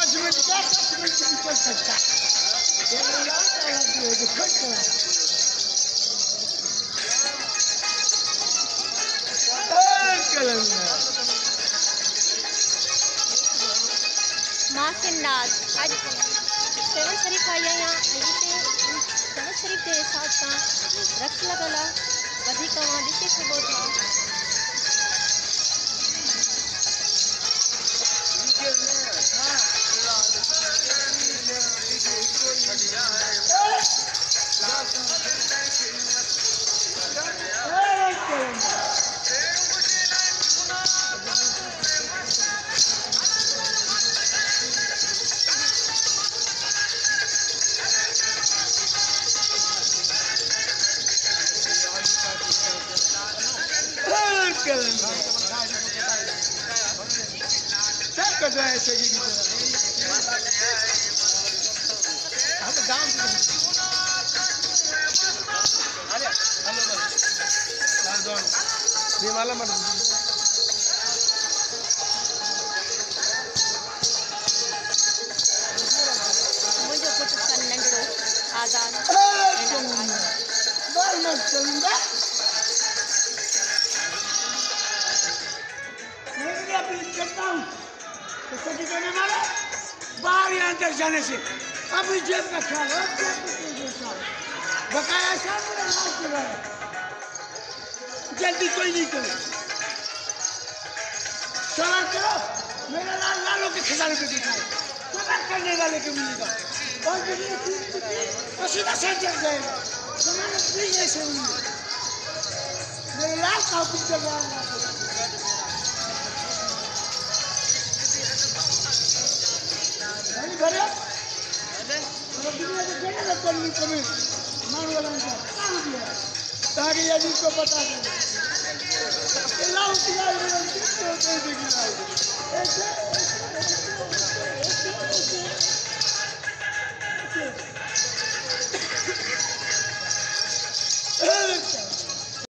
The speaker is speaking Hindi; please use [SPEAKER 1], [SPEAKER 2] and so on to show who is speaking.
[SPEAKER 1] 5 मिनट क्या 10 मिनट भी चल सकता
[SPEAKER 2] मासिंदाज आज सेवन शरीफ आई है यहाँ सेवन शरीफ के हिसाब सां रक्स लगल आहे वधीक मां ॾिसी सघो था।
[SPEAKER 1] सब कर रहा है सही की हम गांव अरे हेलो ये वाला मत
[SPEAKER 2] मुझे कुछ नंढड़ो आजाद
[SPEAKER 1] बार मत चलूंगा मैं अपील करता हूँ तो सभी करने वाला बाहर या अंदर जाने से अभी जेब का ख्याल हो बकाया सामने लाश के बारे जल्दी कोई नहीं करे सवाल करो मेरा लाल लालों के खजाने पे दिखाए सवाल करने वाले को मिलेगा और तो सीधा सेंटर जाएगा जमानत नहीं ऐसे हुई मेरे लाल का ऑफिस चल रहा है भरे दुनिया के कहने लगता नहीं कभी मान वाला काम दिया ताकि यदि को बता दें लाओ सिलाई ऐसे